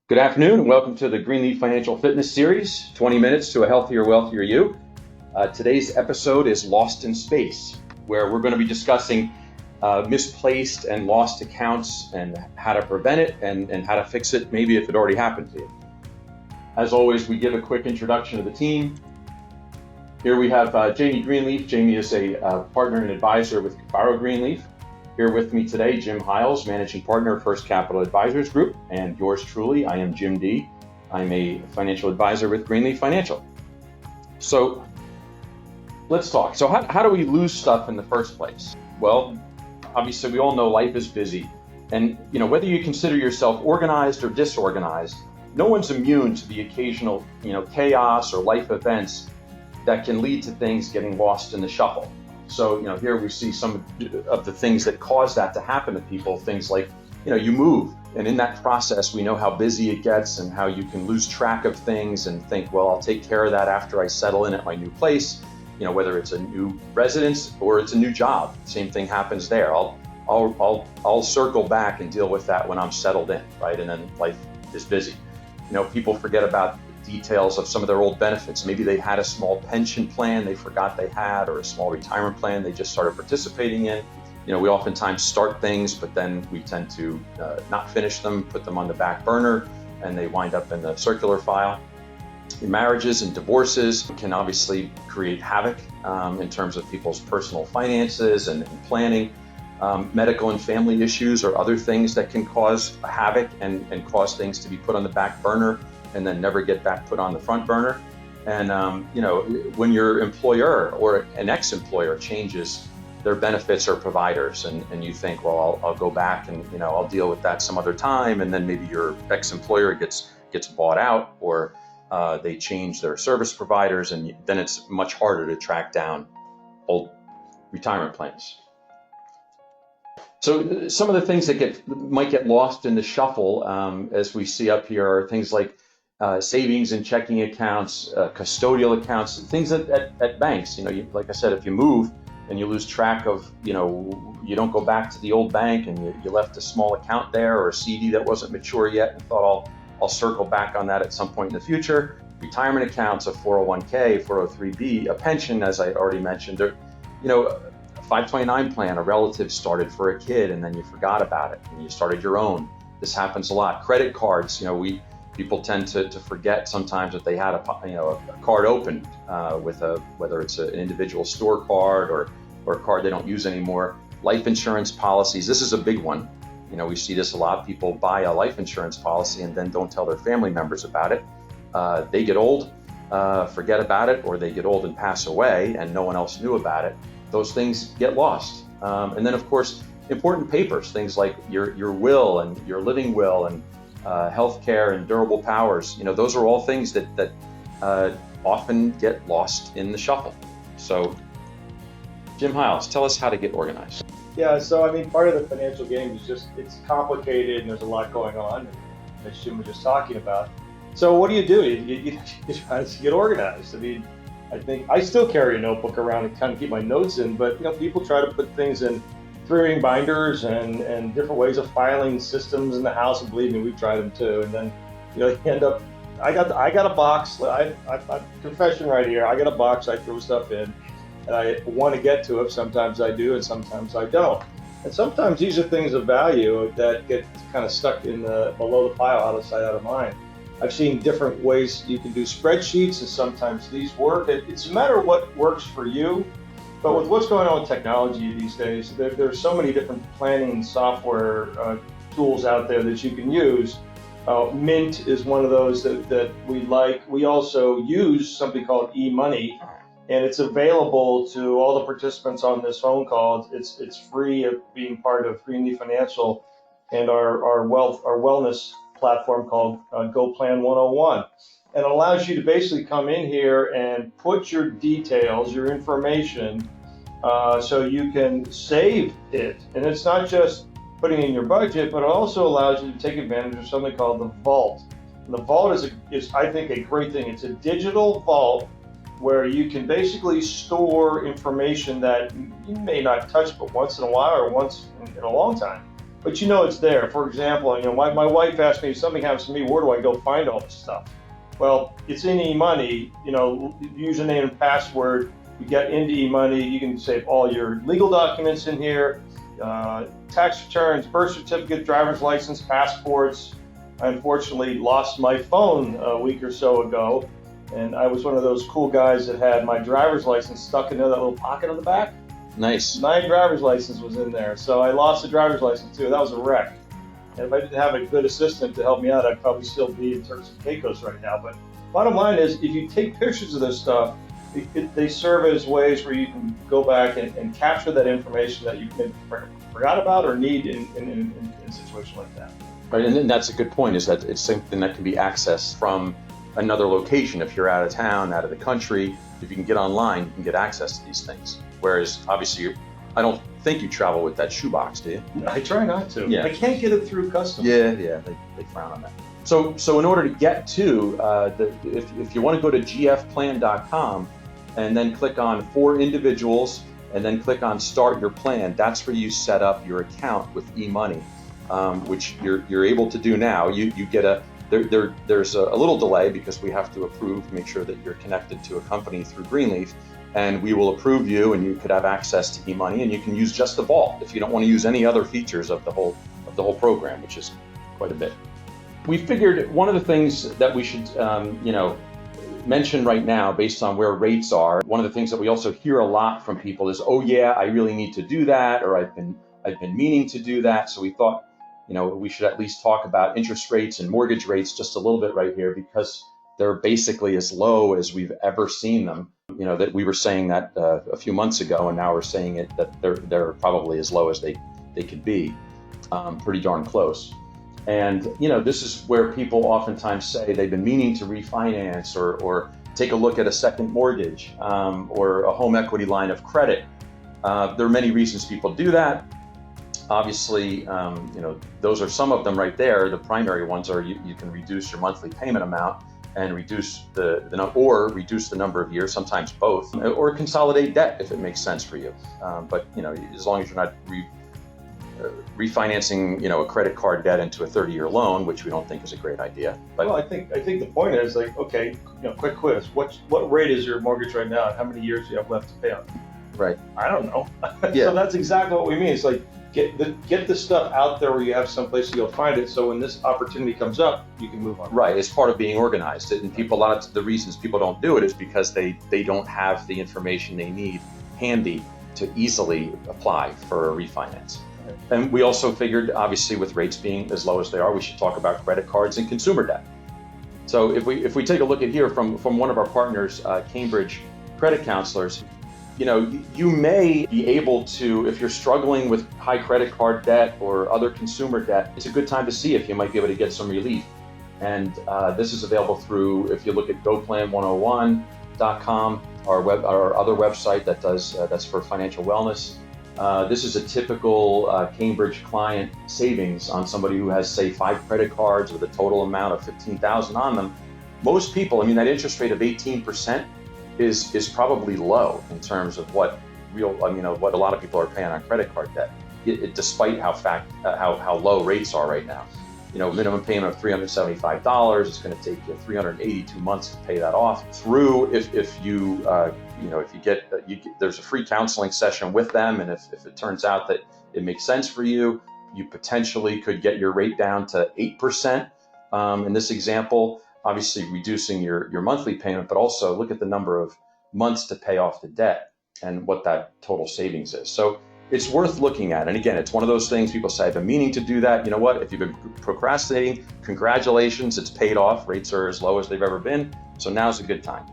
Good afternoon and welcome to the Greenleaf Financial Fitness Series, 20 minutes to a healthier, wealthier you. Today's episode is Lost in Space, where we're going to be discussing misplaced and lost accounts and how to prevent it and how to fix it, maybe if it already happened to you. As always, we give a quick introduction to the team. Here we have Jamie Greenleaf. Jamie is a partner and advisor with Barrow Greenleaf. Here with me today, Jim Hiles, Managing Partner of First Capital Advisors Group, and yours truly, I am Jim D. I'm a financial advisor with Greenleaf Financial. So let's talk. So how do we lose stuff in the first place? Well, obviously we all know life is busy, and whether you consider yourself organized or disorganized, no one's immune to the occasional chaos or life events that can lead to things getting lost in the shuffle. So, here we see some of the things that cause that to happen to people. Things like, you move, and in that process, we know how busy it gets and how you can lose track of things and think, well, I'll take care of that after I settle in at my new place. Whether it's a new residence or it's a new job, same thing happens there. I'll circle back and deal with that when I'm settled in, right? And then life is busy. People forget about details of some of their old benefits. Maybe they had a small pension plan they forgot they had, or a small retirement plan they just started participating in. We oftentimes start things, but then we tend to not finish them, put them on the back burner, and they wind up in the circular file. Marriages and divorces can obviously create havoc in terms of people's personal finances and planning. Medical and family issues or other things that can cause havoc and cause things to be put on the back burner and then never get back put on the front burner. And when your employer or an ex-employer changes their benefits or providers, and you think, well, I'll go back and I'll deal with that some other time, and then maybe your ex-employer gets bought out, or they change their service providers, and then it's much harder to track down old retirement plans. So some of the things that might get lost in the shuffle, as we see up here, are things like savings and checking accounts, custodial accounts, things at banks. Like I said, if you move and you lose track of, you don't go back to the old bank and you left a small account there or a CD that wasn't mature yet and thought I'll circle back on that at some point in the future. Retirement accounts, a 401k, 403b, a pension, as I already mentioned, a 529 plan, a relative started for a kid and then you forgot about it and you started your own. This happens a lot. Credit cards, people tend to forget sometimes that they had a card open with whether it's an individual store card or a card they don't use anymore. Life insurance policies, this is a big one. We see this a lot. People buy a life insurance policy and then don't tell their family members about it. They get old, forget about it, or they get old and pass away and no one else knew about it. Those things get lost. And then, of course, important papers, things like your will and your living will and healthcare and durable powers. Those are all things that often get lost in the shuffle. So, Jim Hiles, tell us how to get organized. Yeah, so part of the financial game is it's complicated and there's a lot going on, as Jim was just talking about. So what do? You try to get organized. I think I still carry a notebook around and kind of keep my notes in, but people try to put things in 3-ring binders and different ways of filing systems in the house, and believe me, we've tried them too. And then you end up. I got a box. I confession right here. I got a box. I throw stuff in, and I want to get to it. Sometimes I do, and sometimes I don't. And sometimes these are things of value that get kind of stuck in below the pile, out of sight, out of mind. I've seen different ways you can do spreadsheets, and sometimes these work. It's a matter of what works for you. But with what's going on with technology these days, there's so many different planning software tools out there that you can use. Mint is one of those that we like. We also use something called eMoney, and it's available to all the participants on this phone call. It's free of being part of Greenleaf Financial and our wellness platform called GoPlan 101. And it allows you to basically come in here and put your details, your information, so you can save it. And it's not just putting in your budget, but it also allows you to take advantage of something called the vault. And the vault is I think, a great thing. It's a digital vault where you can basically store information that you may not touch but once in a while or once in a long time. but you know it's there. For example, my wife asked me if something happens to me, where do I go find all this stuff? Well, it's in eMoney, username and password. You get into eMoney, you can save all your legal documents in here, tax returns, birth certificate, driver's license, passports. I unfortunately lost my phone a week or so ago, and I was one of those cool guys that had my driver's license stuck into that little pocket on the back. Nice. My driver's license was in there, so I lost the driver's license too. That was a wreck. And if I didn't have a good assistant to help me out, I'd probably still be in Turks and Caicos right now. But bottom line is, if you take pictures of this stuff, they serve as ways where you can go back and capture that information that you forgot about or need in a situation like that. Right, and then that's a good point, is that it's something that can be accessed from another location. If you're out of town, out of the country, if you can get online, you can get access to these things. Whereas, obviously, I don't think you travel with that shoebox, do you? I try not to. Yeah. I can't get it through customs. Yeah, they frown on that. So in order to get to, if you want to go to gfplan.com and then click on For Individuals and then click on Start Your Plan, that's where you set up your account with eMoney, which you're able to do now. You get there's a little delay because we have to approve, make sure that you're connected to a company through Greenleaf, and we will approve you, and you could have access to eMoney, and you can use just the vault if you don't want to use any other features of the whole program, which is quite a bit. We figured one of the things that we should mention right now, based on where rates are, one of the things that we also hear a lot from people is, oh yeah, I really need to do that, or I've been meaning to do that. So we thought, we should at least talk about interest rates and mortgage rates just a little bit right here, because they're basically as low as we've ever seen them. That we were saying that a few months ago, and now we're saying it that they're probably as low as they could be, pretty darn close. And this is where people oftentimes say they've been meaning to refinance or take a look at a second mortgage or a home equity line of credit. There are many reasons people do that. Obviously, those are some of them right there. The primary ones are you can reduce your monthly payment amount and reduce reduce the number of years, sometimes both, or consolidate debt if it makes sense for you. But as long as you're not refinancing, a credit card debt into a 30-year loan, which we don't think is a great idea. But well, I think the point is, like, okay, quick quiz. What rate is your mortgage right now, and how many years do you have left to pay on? Right. I don't know. Yeah. So that's exactly what we mean. It's like get the stuff out there where you have someplace to go find it. So when this opportunity comes up, you can move on. Right. It's part of being organized. And people, a lot of the reasons people don't do it is because they don't have the information they need handy to easily apply for a refinance. And we also figured, obviously, with rates being as low as they are, we should talk about credit cards and consumer debt. So if we take a look at here from one of our partners, Cambridge Credit Counselors, you may be able to, if you're struggling with high credit card debt or other consumer debt, it's a good time to see if you might be able to get some relief. And this is available through, if you look at GoPlan101.com, our other website that's for financial wellness. This is a typical Cambridge client savings on somebody who has, say, 5 credit cards with a total amount of $15,000 on them. Most people, that interest rate of 18% is probably low in terms of what what a lot of people are paying on credit card debt, despite how low rates are right now. Minimum payment of $375. It's going to take you 382 months to pay that off. Through if you there's a free counseling session with them, and if it turns out that it makes sense for you, you potentially could get your rate down to 8%. In this example, obviously reducing your monthly payment, but also look at the number of months to pay off the debt and what that total savings is. So it's worth looking at. And again, it's one of those things people say, I've been meaning to do that. You know what? If you've been procrastinating, congratulations, it's paid off. Rates are as low as they've ever been. So now's a good time.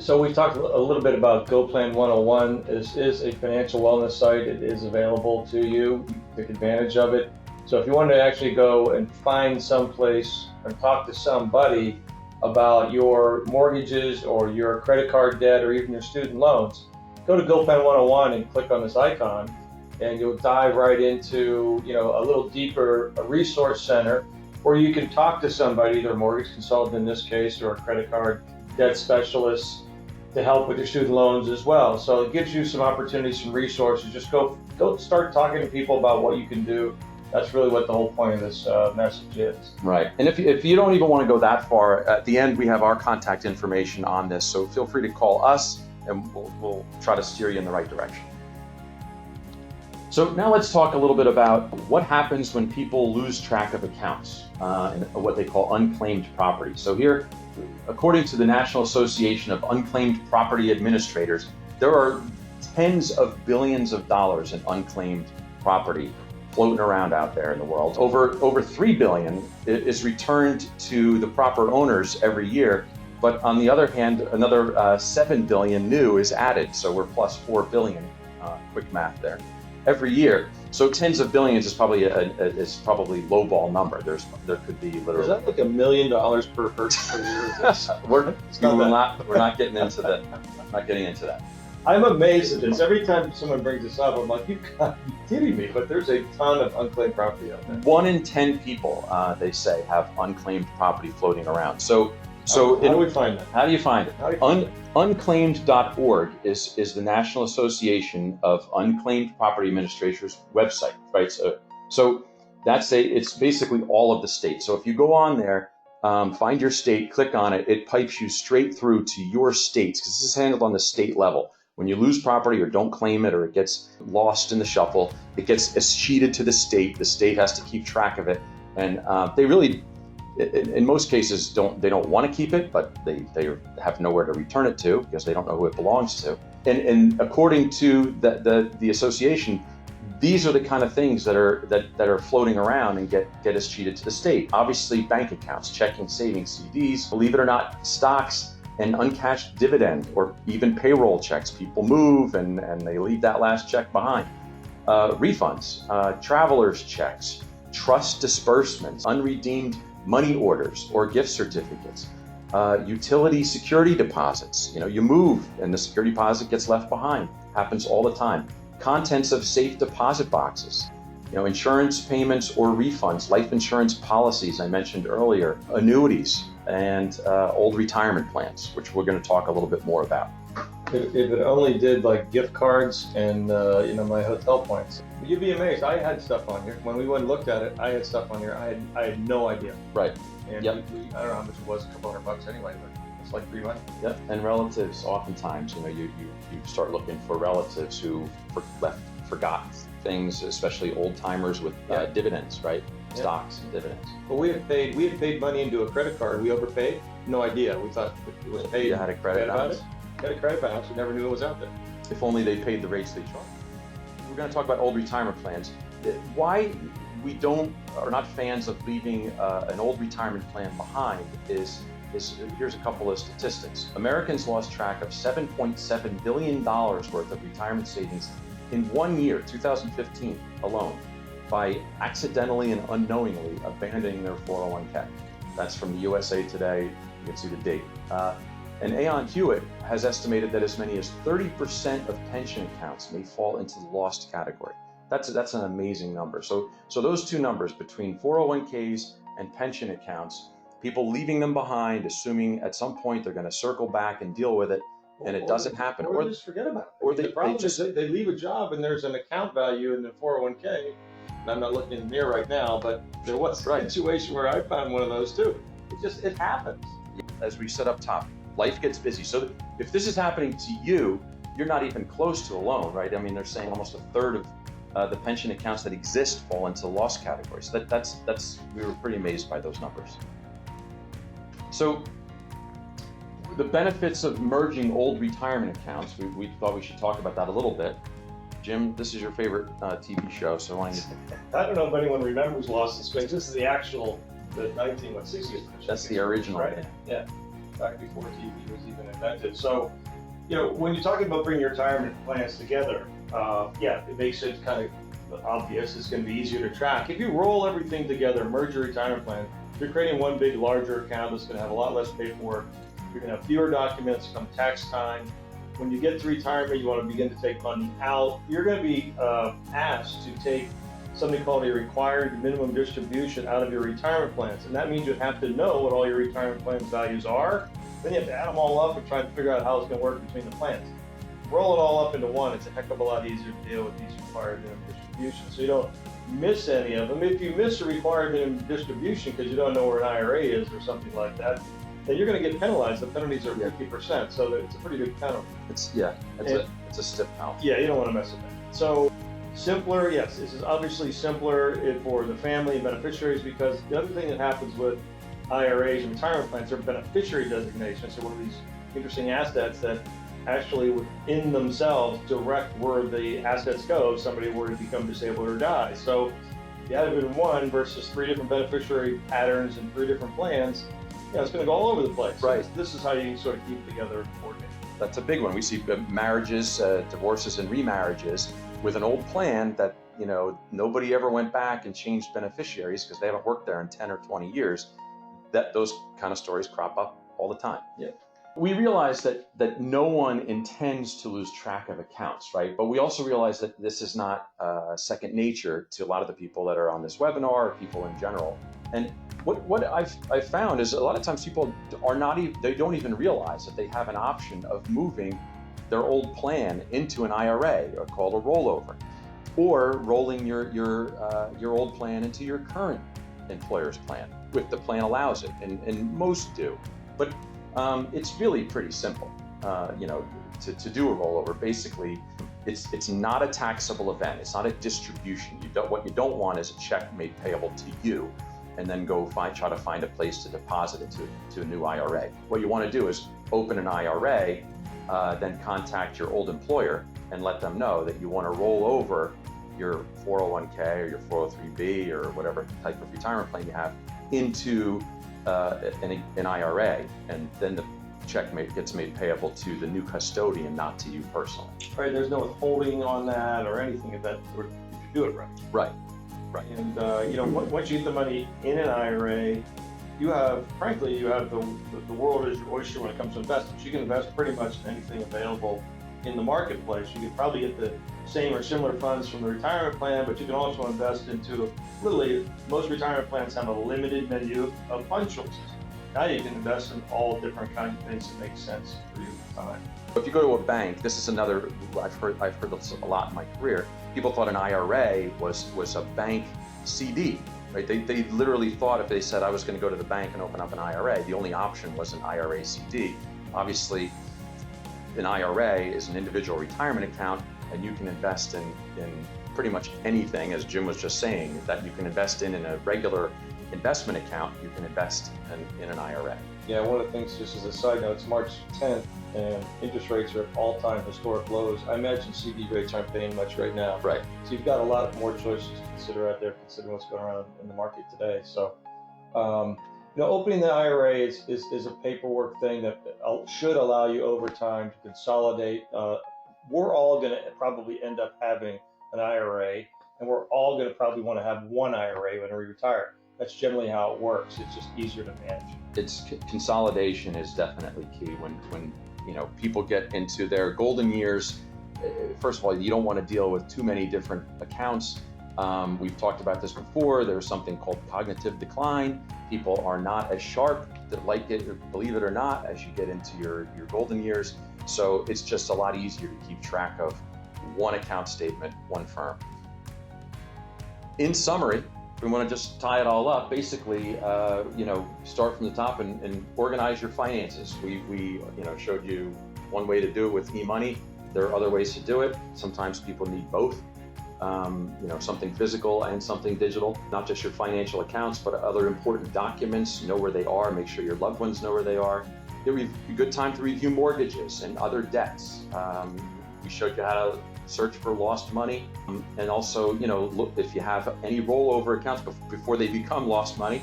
So we've talked a little bit about GoPlan 101. This is a financial wellness site. It is available to you. Take advantage of it. So if you want to actually go and find someplace and talk to somebody about your mortgages or your credit card debt or even your student loans, go to GoPlan 101 and click on this icon, and you'll dive right into a little deeper resource center where you can talk to somebody, either a mortgage consultant in this case or a credit card debt specialist, to help with your student loans as well. So it gives you some opportunities, some resources. Just go start talking to people about what you can do. That's really what the whole point of this message is. Right. And if you don't even want to go that far, at the end we have our contact information on this. So feel free to call us and we'll try to steer you in the right direction. So now let's talk a little bit about what happens when people lose track of accounts and what they call unclaimed property. So here, according to the National Association of Unclaimed Property Administrators, there are tens of billions of dollars in unclaimed property floating around out there in the world. Over 3 billion is returned to the proper owners every year. But on the other hand, another 7 billion new is added. So we're plus 4 billion, quick math there, every year. So tens of billions is probably lowball number. There could be literally. Is that like $1 million per person per year? We're not getting into that. I'm amazed at this. Every time someone brings this up, I'm like, you gotta be kidding me. But there's a ton of unclaimed property out there. 1 in 10 people, they say, have unclaimed property floating around. So how do we find that? How do you find it? Unclaimed.org is the National Association of Unclaimed Property Administrators website, right? So it's basically all of the states. So if you go on there, find your state, click on it, it pipes you straight through to your states, because this is handled on the state level. When you lose property or don't claim it or it gets lost in the shuffle, it gets escheated to the state. The state has to keep track of it, and they really, in most cases, don't want to keep it, but they have nowhere to return it to because they don't know who it belongs to. And according to the association, these are the kind of things that are floating around and get escheated to the state. Obviously, bank accounts, checking, savings, CDs, believe it or not, stocks, and uncashed dividend or even payroll checks. People move and they leave that last check behind. Refunds, traveler's checks, trust disbursements, unredeemed money orders or gift certificates, utility security deposits. You move and the security deposit gets left behind. Happens all the time. Contents of safe deposit boxes, insurance payments or refunds, life insurance policies I mentioned earlier, annuities, and old retirement plans, which we're going to talk a little bit more about. If it only did like gift cards and my hotel points, you'd be amazed. I had stuff on here when we went and looked at it. I had stuff on here. I had no idea. Right. And yep. I don't know how much it was, a couple $100 anyway, but it's like free money. Yep. And relatives, oftentimes, you start looking for relatives who forgot things, especially old timers with dividends, right? Yeah. Stocks and dividends. But we had paid money into a credit card. We overpaid. No idea. We thought it was paid. You had a credit balance. Had a credit balance. We never knew it was out there. If only they paid the rates they charge. We're going to talk about old retirement plans. Why we are not fans of leaving an old retirement plan behind is here's a couple of statistics. Americans lost track of $7.7 billion worth of retirement savings in 1 year, 2015 alone, by accidentally and unknowingly abandoning their 401k. That's from the USA Today. You can see the date. And Aon Hewitt has estimated that as many as 30% of pension accounts may fall into the lost category. That's an amazing number. So those two numbers, between 401ks and pension accounts, people leaving them behind, assuming at some point they're going to circle back and deal with it, and it doesn't happen. Or just forget about it. Or the problem is they leave a job and there's an account value in the 401k. And I'm not looking in the mirror right now, but there was a situation where I found one of those too. It happens. As we said up top, life gets busy. So if this is happening to you, you're not even close to a loan, right? I mean, they're saying almost a third of the pension accounts that exist fall into the lost category. So we were pretty amazed by those numbers. So the benefits of merging old retirement accounts, we thought we should talk about that a little bit. Jim, this is your favorite TV show, so I don't know if anyone remembers Lost in Space. This is the actual, the 1960s edition. That's the original, right? Yeah. Back before TV was even invented. So, when you're talking about bringing your retirement plans together, it makes it kind of obvious. It's going to be easier to track. If you roll everything together, merge your retirement plan, you're creating one big, larger account that's going to have a lot less paperwork. You're going to have fewer documents come tax time. When you get to retirement, you want to begin to take money out. You're going to be asked to take something called a required minimum distribution out of your retirement plans. And that means you have to know what all your retirement plans values are Then you have to add them all up and try to figure out how it's going to work between the plans. Roll it all up into one. It's a heck of a lot easier to deal with these required minimum distributions, so you don't miss any of them. If you miss a required minimum distribution because you don't know where an IRA is or something like that, then you're going to get penalized. The penalties are 50%, so it's a pretty big penalty. It's a stiff penalty. Yeah, you don't want to mess with that. So simpler, yes, this is obviously simpler for the family and beneficiaries, because the other thing that happens with IRAs and retirement plans are beneficiary designations. So one of these interesting assets that actually within themselves direct where the assets go if somebody were to become disabled or die. So if you have it in one versus 3 different beneficiary patterns and 3 different plans, it's going to go all over the place. Right. So this is how you sort of keep it together and coordinate. That's a big one. We see marriages, divorces, and remarriages with an old plan that nobody ever went back and changed beneficiaries because they haven't worked there in 10 or 20 years. That those kind of stories crop up all the time. Yeah. We realize that no one intends to lose track of accounts, right? But we also realize that this is not second nature to a lot of the people that are on this webinar, or people in general. And what I've found is a lot of times people they don't even realize that they have an option of moving their old plan into an IRA, or called a rollover, or rolling your old plan into your current employer's plan, if the plan allows it, and most do. But it's really pretty simple, to do a rollover. Basically, it's not a taxable event. It's not a distribution. What you don't want is a check made payable to you, and then try to find a place to deposit it to a new IRA. What you want to do is open an IRA, then contact your old employer and let them know that you want to roll over your 401k or your 403b or whatever type of retirement plan you have into an IRA, and then the check gets made payable to the new custodian, not to you personally. Right, there's no withholding on that or anything of that sort. You do it right. Right. And once you get the money in an IRA, you have the world as your oyster when it comes to investments. You can invest pretty much in anything available in the marketplace. You could probably get the same or similar funds from the retirement plan, but you can also invest into, literally, most retirement plans have a limited menu of fund choices. Now you can invest in all different kinds of things that make sense for you at the time. If you go to a bank, this is another, I've heard this a lot in my career. People thought an IRA was a bank CD, right? They literally thought if they said I was going to go to the bank and open up an IRA, the only option was an IRA CD. Obviously, an IRA is an individual retirement account, and you can invest in pretty much anything, as Jim was just saying, that you can invest in a regular investment account, you can invest in an IRA. Yeah, one of the things, just as a side note, it's March 10th, and interest rates are at all-time historic lows. I imagine CD rates aren't paying much right now. Right. So you've got a lot more choices to consider out there, considering what's going on in the market today. So, opening the IRA is a paperwork thing that should allow you over time to consolidate. We're all going to probably end up having an IRA, and we're all going to probably want to have one IRA when we retire. That's generally how it works. It's just easier to manage. Consolidation is definitely key when people get into their golden years. First of all, you don't want to deal with too many different accounts. We've talked about this before. There's something called cognitive decline. People are not as sharp, believe it or not, as you get into your golden years. So it's just a lot easier to keep track of one account statement, one firm. In summary, we want to just tie it all up. Basically, start from the top and organize your finances. We showed you one way to do it with e-money. There are other ways to do it. Sometimes people need both. Something physical and something digital. Not just your financial accounts, but other important documents. Know where they are. Make sure your loved ones know where they are. It would be a good time to review mortgages and other debts. We showed you how to search for lost money, and also, look if you have any rollover accounts before they become lost money.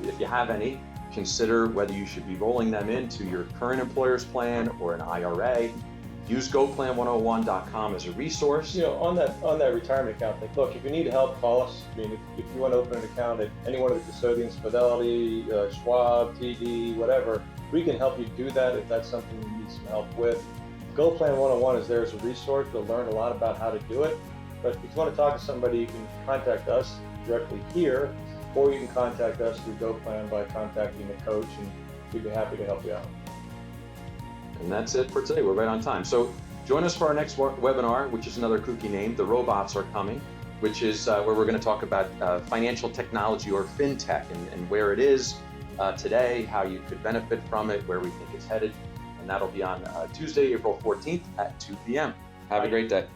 If you have any, consider whether you should be rolling them into your current employer's plan or an IRA. Use GoPlan101.com as a resource. On that retirement account thing, look, if you need help, call us. I mean, if you want to open an account at any one of the custodians, Fidelity, Schwab, TD, whatever, we can help you do that if that's something you need some help with. GoPlan 101 is there as a resource. You'll learn a lot about how to do it. But if you want to talk to somebody, you can contact us directly here, or you can contact us through GoPlan by contacting the coach, and we'd be happy to help you out. And that's it for today. We're right on time. So join us for our next webinar, which is another kooky name. The robots are coming, which is where we're going to talk about financial technology or fintech and where it is today, how you could benefit from it, where we think it's headed. And that'll be on Tuesday, April 14th at 2 p.m. Have a great day.